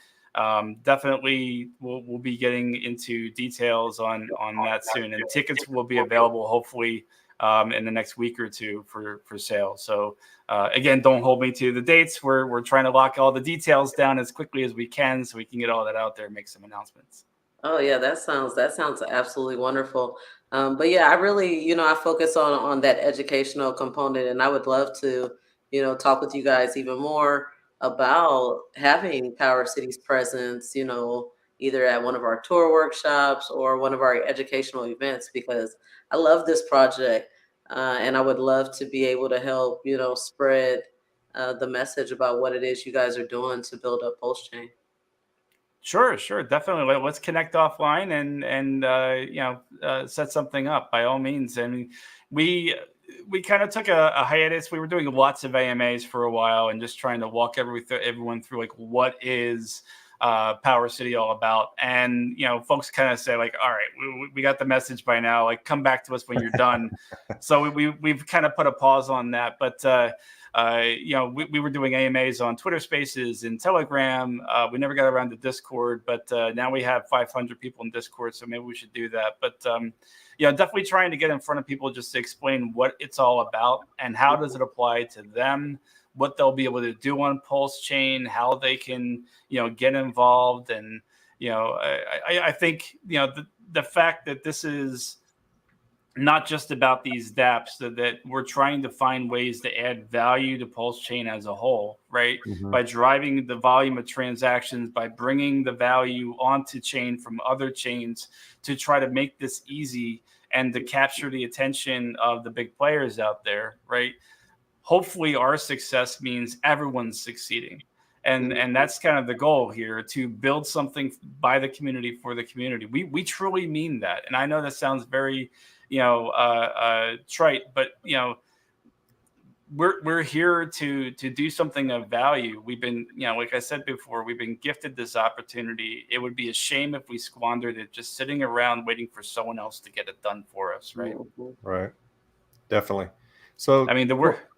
Definitely we'll be getting into details on that soon, and tickets will be available hopefully in the next week or 2 for sale. So again, don't hold me to the dates. We're trying to lock all the details down as quickly as we can so we can get all that out there and make some announcements. Oh yeah, that sounds absolutely wonderful. But yeah, I really, I focus on that educational component, and I would love to, talk with you guys even more about having Powercity's presence, either at one of our tour workshops or one of our educational events, because I love this project, and I would love to be able to help, spread the message about what it is you guys are doing to build up PulseChain. Sure, definitely. Let's connect offline and set something up by all means. And we kind of took a hiatus. We were doing lots of AMAs for a while and just trying to walk everyone through like what is Powercity all about. And folks kind of say like, all right, we got the message by now. Like, come back to us when you're done. So we've kind of put a pause on that, but. we were doing AMAs on Twitter Spaces and Telegram. We never got around to Discord, but now we have 500 people in Discord, so maybe we should do that. But definitely trying to get in front of people just to explain what it's all about and how does it apply to them, what they'll be able to do on Pulse Chain, how they can get involved, and I think the fact that this is not just about these dApps, that we're trying to find ways to add value to Pulse Chain as a whole, right? Mm-hmm. By driving the volume of transactions, by bringing the value onto chain from other chains to try to make this easy and to capture the attention of the big players out there, right? Hopefully our success means everyone's succeeding. And that's kind of the goal here, to build something by the community for the community. We truly mean that. And I know that sounds very trite, but we're here to do something of value. We've been, like I said before, we've been gifted this opportunity. It would be a shame if we squandered it just sitting around waiting for someone else to get it done for us, right? Right. Definitely. So I mean, the work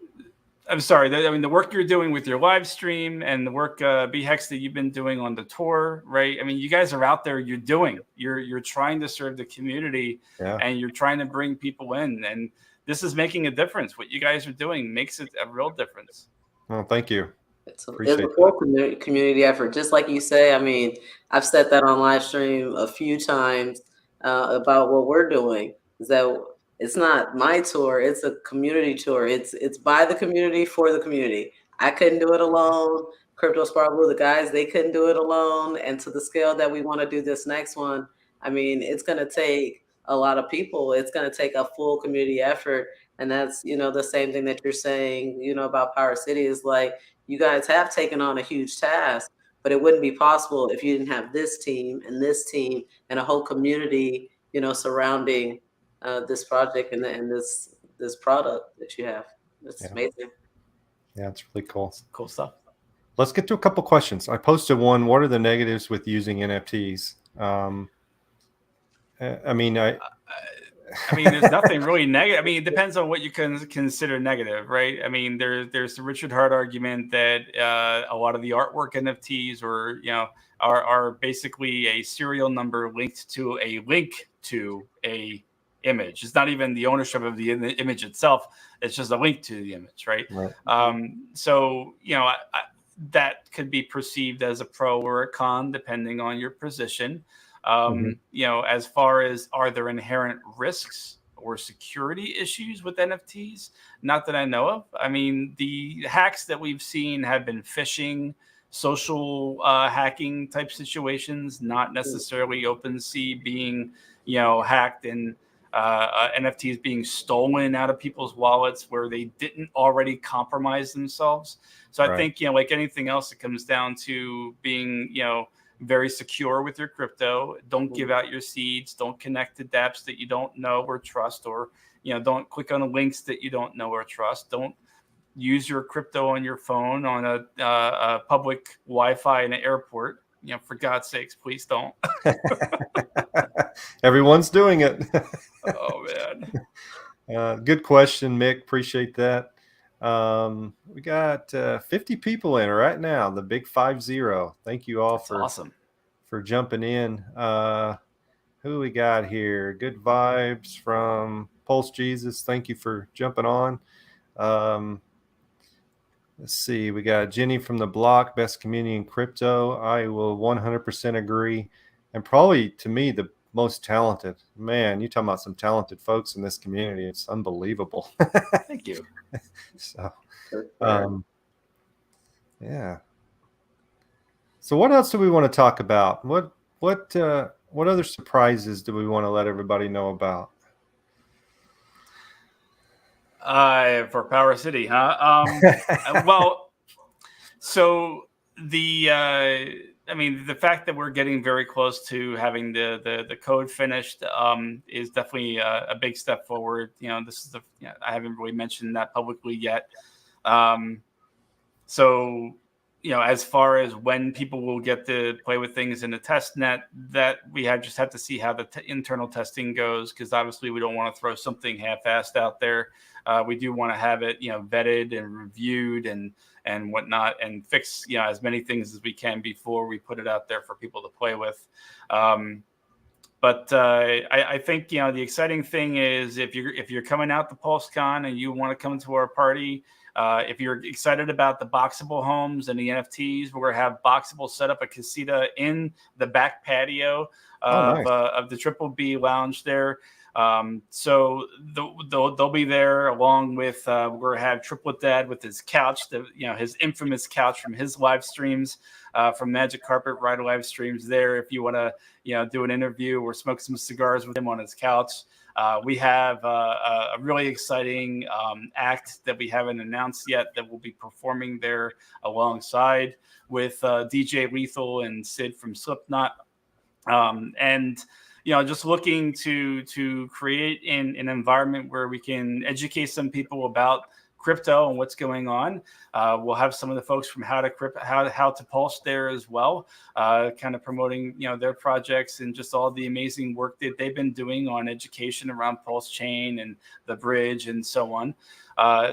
you're doing with your live stream and the work, BHEX, that you've been doing on the tour, right? I mean, you guys are out there, you're trying to serve the community, and you're trying to bring people in, and this is making a difference. What you guys are doing makes it a real difference. Oh, thank you. It's a full community effort. Just like you say, I mean, I've said that on live stream a few times about what we're doing, is that it's not my tour, it's a community tour. It's by the community for the community. I couldn't do it alone. Crypto Sparkle, the guys, they couldn't do it alone. And to the scale that we want to do this next one, I mean, it's going to take a lot of people. It's going to take a full community effort. And that's, the same thing that you're saying, about Powercity, is like, you guys have taken on a huge task, but it wouldn't be possible if you didn't have this team and a whole community, surrounding this project and this product that you have. It's amazing. Yeah, it's really cool. Cool stuff. Let's get to a couple questions. I posted one. What are the negatives with using NFTs? I mean, there's nothing really negative. I mean, it depends on what you can consider negative, right? I mean, there's the Richard Hart argument that a lot of the artwork NFTs are basically a serial number linked to a link to a image. It's not even the ownership of the image itself. It's just a link to the image, right? So, that could be perceived as a pro or a con, depending on your position. As far as, are there inherent risks or security issues with NFTs? Not that I know of. I mean, the hacks that we've seen have been phishing, social hacking type situations, not necessarily OpenSea being, hacked and NFTs being stolen out of people's wallets where they didn't already compromise themselves. So I think, like anything else, it comes down to being, very secure with your crypto. Don't give out your seeds. Don't connect to dApps that you don't know or trust, or don't click on links that you don't know or trust. Don't use your crypto on your phone on a public Wi-Fi in an airport. For God's sakes, please don't. Everyone's doing it. Oh man. Good question, Mick. Appreciate that. We got 50 people in right now, the big 50. Thank you all for jumping in. Who we got here? Good vibes from Pulse Jesus. Thank you for jumping on. Let's see. We got Jenny from the block, best community in crypto. I will 100% agree. And probably, to me, the most talented. Man, you're talking about some talented folks in this community. It's unbelievable. Thank you. So, yeah. So what else do we want to talk about? What other surprises do we want to let everybody know about? For Powercity, huh? Well, so the fact that we're getting very close to having the code finished is definitely a big step forward. This is I haven't really mentioned that publicly yet. So as far as when people will get to play with things in the test net, that we just have to see how the internal testing goes, because obviously we don't want to throw something half-assed out there. We do want to have it, vetted and reviewed and whatnot, and fix, as many things as we can before we put it out there for people to play with. But I think, the exciting thing is if you're coming out to PulseCon and you want to come to our party, if you're excited about the boxable homes and the NFTs, we're going to have Boxable set up a casita in the back patio of the Triple B Lounge there. So they'll be there along with, we're going to have Triplet Dad with his couch, his infamous couch from his live streams, from Magic Carpet Ride live streams there. If you want to, do an interview or smoke some cigars with him on his couch. We have a really exciting act that we haven't announced yet that will be performing there alongside with DJ Lethal and Sid from Slipknot. And just looking to create an environment where we can educate some people about crypto and what's going on. We'll have some of the folks from How to Pulse there as well, kind of promoting their projects and just all the amazing work that they've been doing on education around Pulse Chain and the bridge and so on.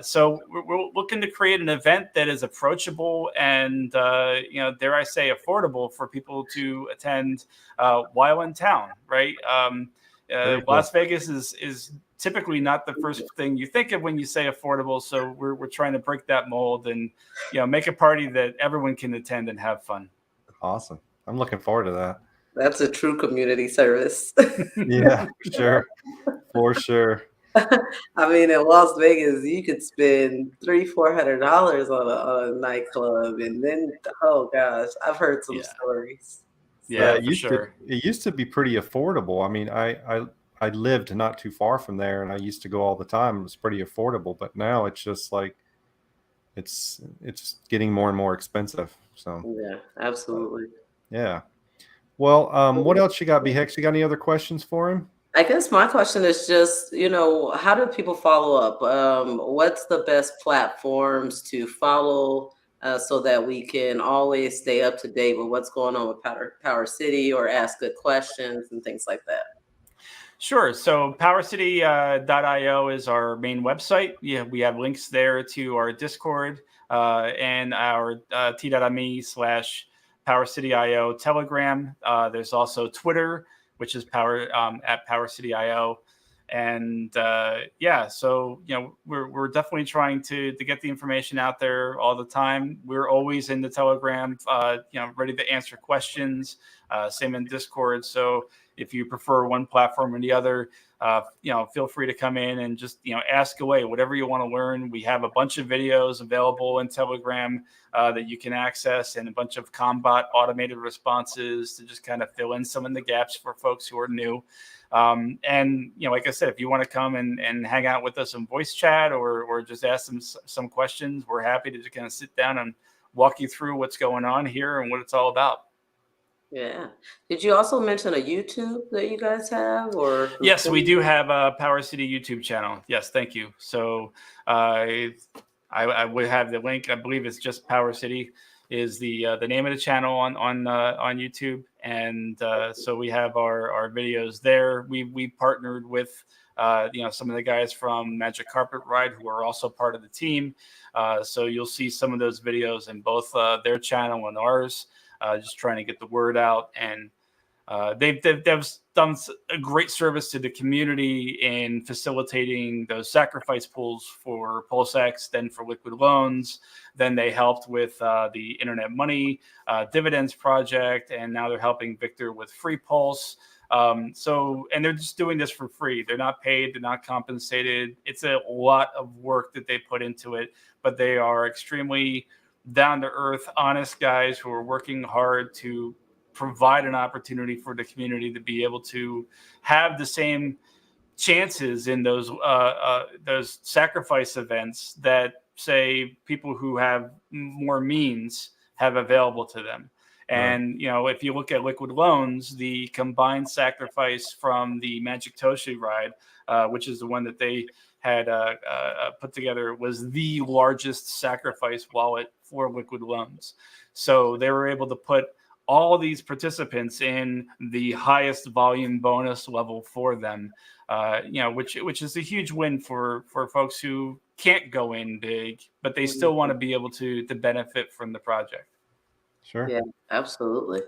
So we're looking to create an event that is approachable and dare I say affordable for people to attend while in town, right? Las Vegas is typically not the first thing you think of when you say affordable. So we're trying to break that mold and, make a party that everyone can attend and have fun. Awesome. I'm looking forward to that. That's a true community service. Yeah, sure. For sure. I mean, in Las Vegas, you could spend $300-$400 on a nightclub, and then, oh gosh, I've heard some stories. Yeah, it used to be pretty affordable. I mean, I lived not too far from there, and I used to go all the time. It was pretty affordable, but now it's just like it's getting more and more expensive. So yeah, absolutely. Yeah. Well, what else you got, B-Hex? You got any other questions for him? I guess my question is just, how do people follow up? What's the best platforms to follow so that we can always stay up to date with what's going on with Powercity, or ask good questions and things like that? Sure. So Powercity.io is our main website. Yeah, we have links there to our Discord and our t.me/PowerCityIO Telegram. There's also Twitter, which is at PowerCityIO. And so we're definitely trying to get the information out there all the time. We're always in the Telegram, ready to answer questions. Same in Discord. So if you prefer one platform or the other, feel free to come in and just ask away whatever you want to learn. We have a bunch of videos available in Telegram that you can access, and a bunch of combat automated responses to just kind of fill in some of the gaps for folks who are new. And like I said, if you want to come and hang out with us in voice chat or just ask some questions, we're happy to just kind of sit down and walk you through what's going on here and what it's all about. Yeah. Did you also mention a YouTube that you guys have? Or yes, we do have a Powercity YouTube channel. Yes, thank you. So I would have the link. I believe it's just Powercity is the name of the channel on YouTube, and so we have our videos there. We partnered with some of the guys from Magic Carpet Ride who are also part of the team. So you'll see some of those videos in both their channel and ours. Just trying to get the word out, and they've done a great service to the community in facilitating those sacrifice pools for PulseX, then for Liquid Loans. Then they helped with the Internet Money Dividends Project, and now they're helping Victor with Free Pulse. And they're just doing this for free. They're not paid. They're not compensated. It's a lot of work that they put into it, but they are extremely down-to-earth, honest guys who are working hard to provide an opportunity for the community to be able to have the same chances in those sacrifice events that, say, people who have more means have available to them. And, if you look at Liquid Loans, the combined sacrifice from the Magic Toshi ride, which is the one that they had put together was the largest sacrifice wallet for liquid loans. So they were able to put all these participants in the highest volume bonus level for them, which is a huge win for folks who can't go in big, but they still want to be able to benefit from the project. Sure. Yeah, absolutely.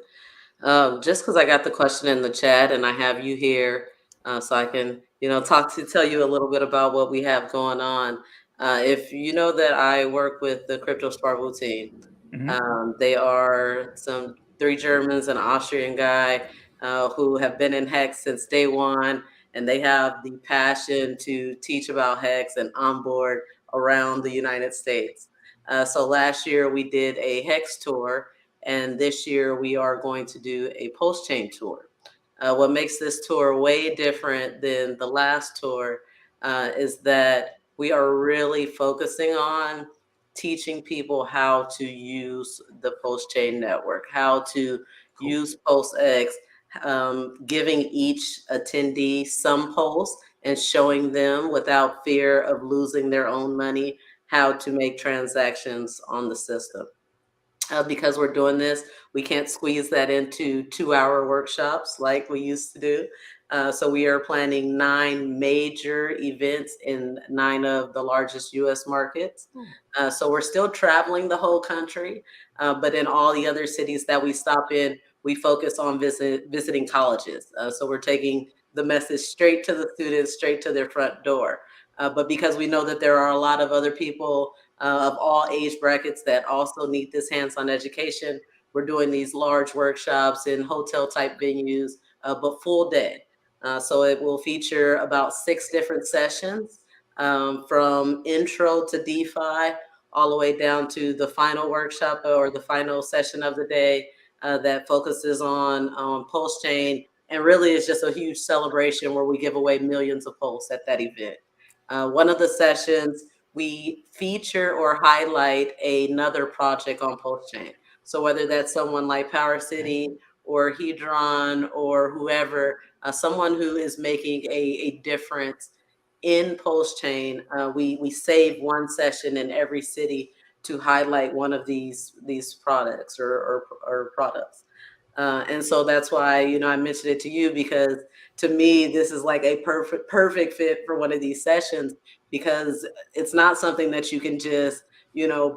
Just because I got the question in the chat and I have you here, so I can, tell you a little bit about what we have going on. If you know that I work with the Crypto Sparkle team, they are some 3 Germans and an Austrian guy who have been in Hex since day one, and they have the passion to teach about Hex and onboard around the United States. So last year we did a Hex tour, and this year we are going to do a post-chain tour. What makes this tour way different than the last tour is that we are really focusing on teaching people how to use the post-chain network, how to use PostX, giving each attendee some Pulse and showing them without fear of losing their own money how to make transactions on the system. Because we're doing this, we can't squeeze that into 2-hour workshops like we used to do. So we are planning 9 major events in 9 of the largest US markets. So we're still traveling the whole country, but in all the other cities that we stop in, we focus on visiting colleges. So we're taking the message straight to the students, straight to their front door. But because we know that there are a lot of other people of all age brackets that also need this hands-on education, we're doing these large workshops in hotel-type venues, but full day. So it will feature about 6 different sessions, from intro to DeFi, all the way down to the final workshop or the final session of the day that focuses on Pulse-Chain, and really is just a huge celebration where we give away millions of Pulse at that event. One of the sessions, we feature or highlight another project on Post-Chain. So whether that's someone like Powercity or Hedron or whoever, someone who is making a difference in Post-Chain, we save one session in every city to highlight one of these products or products. And so that's why, I mentioned it to you, because to me, this is like a perfect fit for one of these sessions, because it's not something that you can just,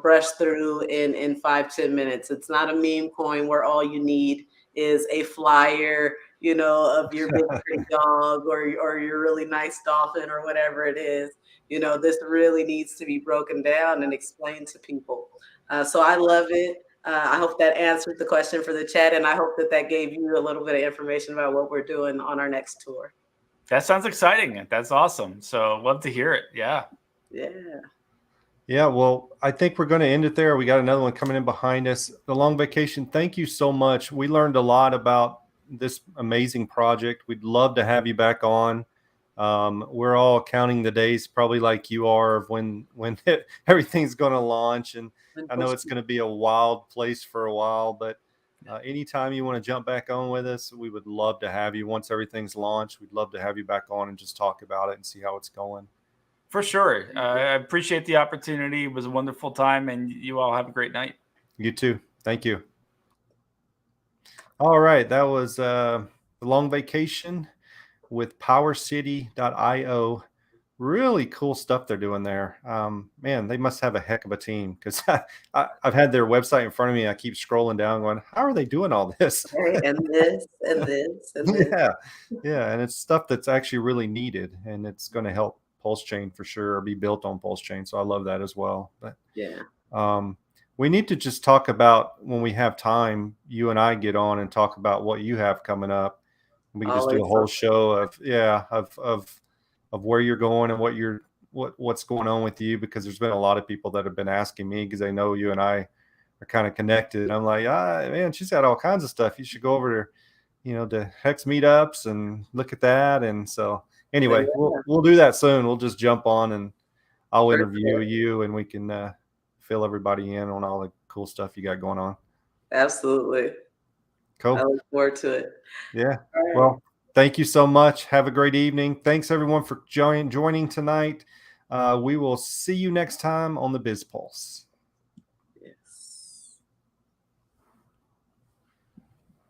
brush through in 5-10 minutes. It's not a meme coin where all you need is a flyer, of your big pretty dog or your really nice dolphin or whatever it is. This really needs to be broken down and explained to people. So I love it. I hope that answered the question for the chat, and I hope that gave you a little bit of information about what we're doing on our next tour. That sounds exciting. That's awesome. So love to hear it. Yeah. Yeah, well, I think we're going to end it there. We got another one coming in behind us. The Long Vacation, thank you so much. We learned a lot about this amazing project. We'd love to have you back on. We're all counting the days, probably like you are, of when everything's going to launch. And I know it's going to be a wild place for a while, but anytime you want to jump back on with us, we would love to have you. Once everything's launched, we'd love to have you back on and just talk about it and see how it's going. For sure. I appreciate the opportunity. It was a wonderful time, and you all have a great night. You too. Thank you. All right. That was The Long Vacation with Powercity.io. Really cool stuff they're doing there. Man, they must have a heck of a team, because I've had their website in front of me. I keep scrolling down going, how are they doing all this? And this, and this, and this. Yeah. And it's stuff that's actually really needed, and it's going to help Pulse-Chain for sure, or be built on Pulse-Chain. So I love that as well. But we need to just talk about, when we have time, you and I get on and talk about what you have coming up. We can just do a whole show of where you're going and what's going on with you, because there's been a lot of people that have been asking me, because they know you and I are kind of connected. I'm like, man, she's got all kinds of stuff. You should go over to Hex meetups and look at that. And so anyway, we'll do that soon. We'll just jump on and I'll interview you, and we can fill everybody in on all the cool stuff you got going on. Absolutely. Cool. I look forward to it. Yeah. Well, thank you so much. Have a great evening. Thanks everyone for joining tonight. We will see you next time on the Biz Pulse.